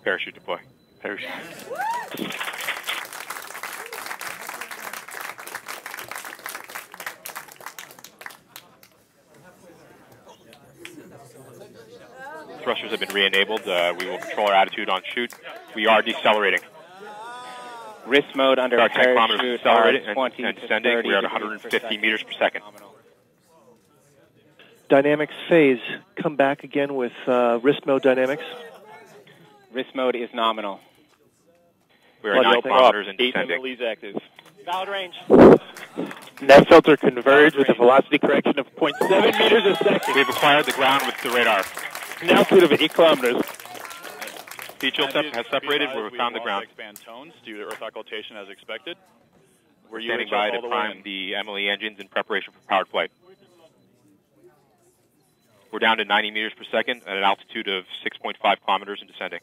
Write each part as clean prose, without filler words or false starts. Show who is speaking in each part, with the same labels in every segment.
Speaker 1: Parachute deploy.
Speaker 2: Parachute.
Speaker 1: Thrusters have been re-enabled. We will control our attitude on chute. We are decelerating.
Speaker 3: Wrist mode under
Speaker 1: our 10 kilometers
Speaker 3: parachute
Speaker 1: decelerated
Speaker 3: are 20
Speaker 1: and
Speaker 3: to
Speaker 1: descending.
Speaker 3: 30
Speaker 1: We are at
Speaker 3: degrees
Speaker 1: 150 meters per second.
Speaker 4: Dynamics phase. Come back again with wrist mode dynamics.
Speaker 3: Wrist mode is nominal.
Speaker 1: We are 9 kilometers and descending.
Speaker 5: Lee's active.
Speaker 6: Valid range.
Speaker 5: Net filter converge with a velocity correction of 0.7 meters a second.
Speaker 1: We've acquired the ground with the radar.
Speaker 5: An altitude of 8 kilometers.
Speaker 1: Feed shield has separated. We found the ground.
Speaker 7: Expand tones due to earth occultation as expected.
Speaker 1: We're standing by to prime the Emily engines in preparation for powered flight. We're down to 90 meters per second at an altitude of 6.5 kilometers and descending.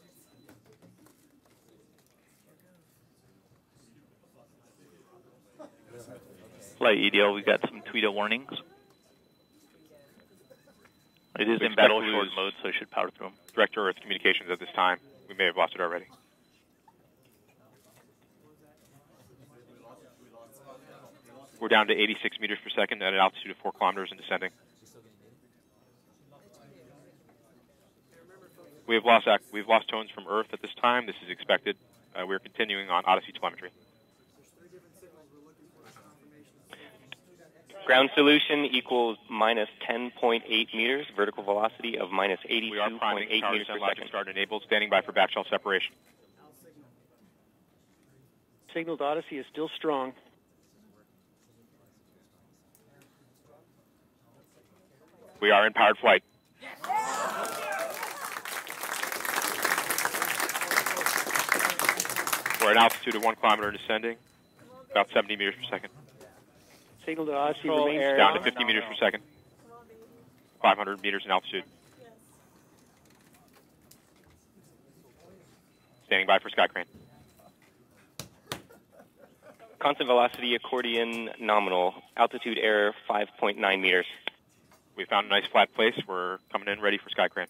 Speaker 2: Flight EDL, we got some Tweedo warnings. It is in battle short mode, so it should power through them.
Speaker 1: Director Earth Communications at this time. We may have lost it already. We're down to 86 meters per second at an altitude of 4 kilometers and descending. We've lost tones from Earth at this time. This is expected. We're continuing on Odyssey telemetry.
Speaker 3: Ground solution equals minus 10.8 meters, vertical velocity of minus 82.8 meters per second.
Speaker 1: Start enabled, standing by for back shell separation.
Speaker 6: Signal to Odyssey is still strong.
Speaker 1: We are in powered flight. We're at an altitude of 1 kilometer descending, about 70 meters per second.
Speaker 6: Signal to Odyssey remains
Speaker 1: down to 50 meters per second, 500 meters in altitude. Standing by for sky crane.
Speaker 3: Constant velocity accordion nominal, altitude error 5.9 meters.
Speaker 1: We found a nice flat place. We're coming in ready for sky crane.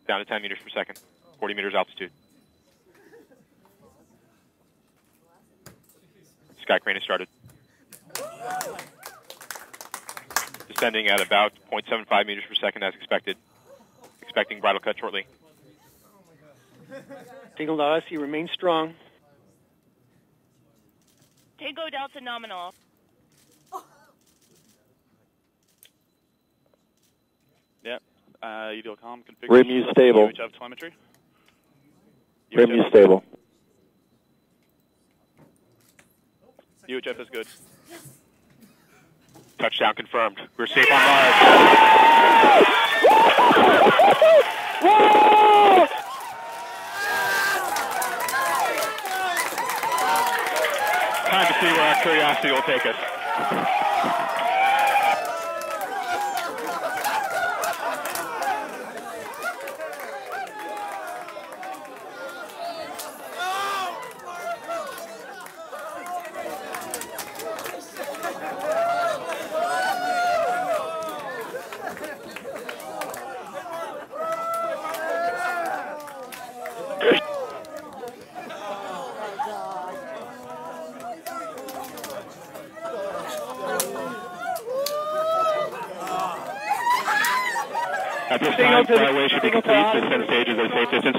Speaker 1: Down to 10 meters per second, 40 meters altitude. Sky crane has started. Descending at about 0.75 meters per second as expected. Expecting bridle cut shortly.
Speaker 6: Signal to Odyssey remains strong.
Speaker 8: Tango Delta nominal.
Speaker 7: Yep. EDLCOM configuration.
Speaker 5: RIMU stable.
Speaker 7: UHF telemetry.
Speaker 5: RIMU stable.
Speaker 7: UHF is good.
Speaker 1: Touchdown confirmed. We're safe on Mars. Time to see where our curiosity will take us. At this time, flyaway should be complete. The descent stage is at a safe distance.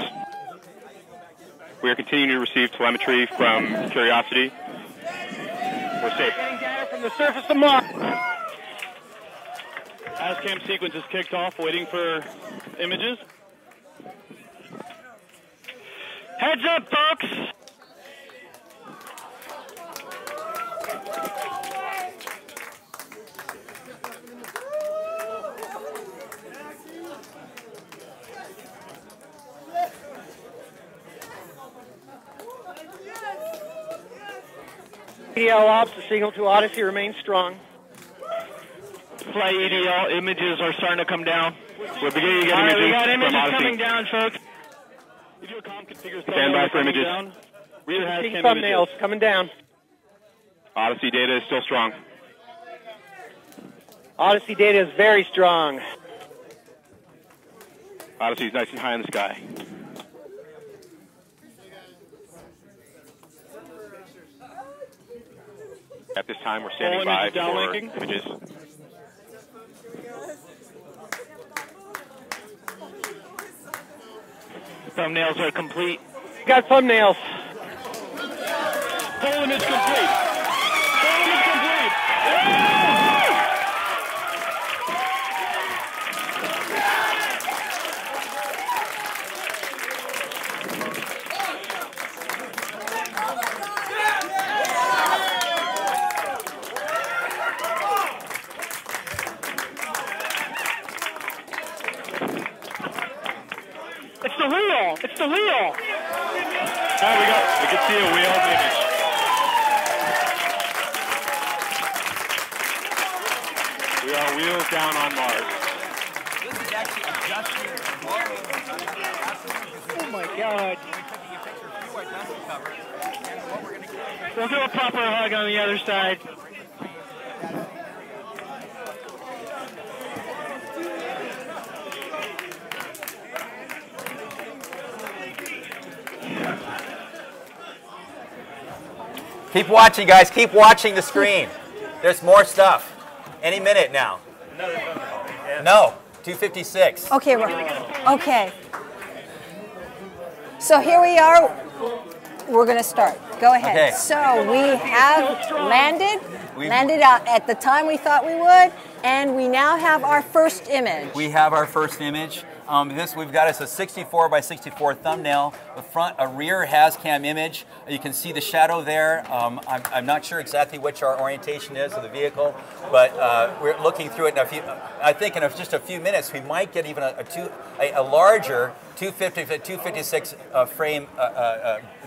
Speaker 1: We are continuing to receive telemetry from Curiosity. We're safe.
Speaker 6: Getting data from the surface of Mars.
Speaker 7: ASCAM sequence is kicked off, waiting for images.
Speaker 6: Heads up, folks. EDL ops, the signal to Odyssey remains strong.
Speaker 2: Flight EDL images are starting to come down.
Speaker 1: We're beginning to get images,
Speaker 6: we got images
Speaker 1: from Odyssey.
Speaker 6: coming down, folks.
Speaker 1: Stand by for images.
Speaker 6: Seeing thumbnails coming down.
Speaker 1: Odyssey data is still strong.
Speaker 6: Odyssey data is very strong.
Speaker 1: Odyssey's nice and high in the sky. At this time, we're standing by for images.
Speaker 2: Thumbnails are complete.
Speaker 6: Got thumbnails.
Speaker 7: Full image complete. Full image complete.
Speaker 6: It's the wheel. It's the wheel.
Speaker 1: Oh, we can see a wheel image. We are wheels down on Mars.
Speaker 9: This is actually adjusting
Speaker 6: Oh my God.
Speaker 2: We'll do a proper hug on the other side.
Speaker 9: Keep watching, guys. Keep watching the screen. There's more stuff. Any minute now. No, 256.
Speaker 10: Okay, okay. So here we are. We're going to start. Go ahead.
Speaker 9: Okay.
Speaker 10: So we have landed out at the time we thought we would, and we now have our first image.
Speaker 9: We have our first image. This we've got is a 64 by 64 thumbnail. The front, a rear has-cam image. You can see the shadow there. I'm not sure exactly which our orientation is of the vehicle, but we're looking through it. I think in just a few minutes we might get even a larger 256 frame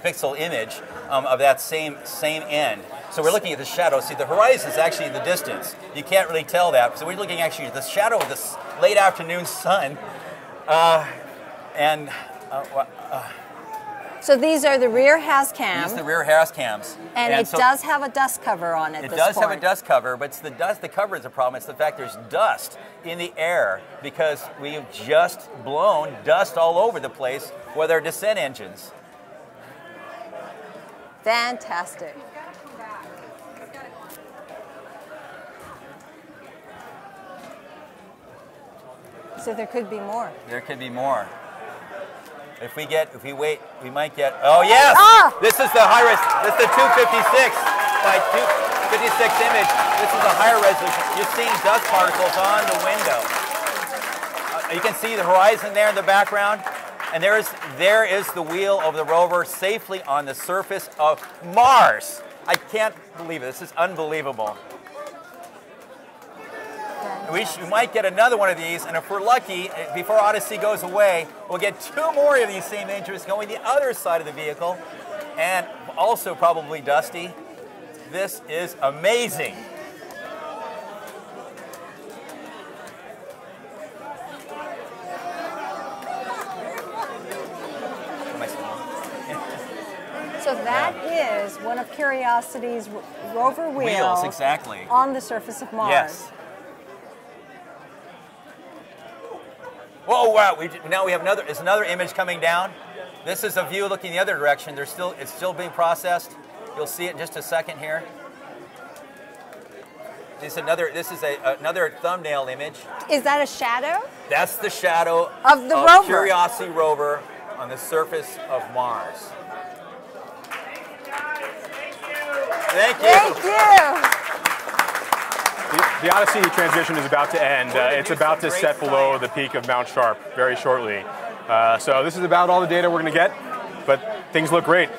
Speaker 9: pixel image of that same end. So we're looking at the shadow. See, the horizon is actually in the distance. You can't really tell that. So we're looking actually at the shadow of this late afternoon sun.
Speaker 10: So these are the rear has-cams.
Speaker 9: These are the rear has-cams.
Speaker 10: And it does have a dust cover on it.
Speaker 9: It does have a dust cover, but it's the dust. The cover is a problem. It's the fact there's dust in the air because we've just blown dust all over the place with our descent engines.
Speaker 10: Fantastic. So there could be more.
Speaker 9: There could be more. If we wait, we might get. Oh yes!
Speaker 10: Ah!
Speaker 9: This is the high res. This is the 256 by 256 image. This is a higher resolution. You're seeing dust particles on the window. You can see the horizon there in the background, and there is the wheel of the rover safely on the surface of Mars. I can't believe it. This is unbelievable. We might get another one of these, and if we're lucky, before Odyssey goes away, we'll get 2 more of these same images going the other side of the vehicle, and also probably dusty. This is amazing.
Speaker 10: So that is one of Curiosity's rover wheels
Speaker 9: exactly.
Speaker 10: On the surface of Mars.
Speaker 9: Yes. Whoa! Wow! Now we have another image coming down. This is a view looking the other direction. It's still being processed. You'll see it in just a second here. This is another thumbnail image.
Speaker 10: Is that a shadow?
Speaker 9: That's the shadow
Speaker 10: of the rover.
Speaker 9: Curiosity rover on the surface of Mars. Thank you.
Speaker 10: Thank you.
Speaker 1: The Odyssey transition is about to end. It's about to set below the peak of Mount Sharp very shortly. So this is about all the data we're going to get, but things look great.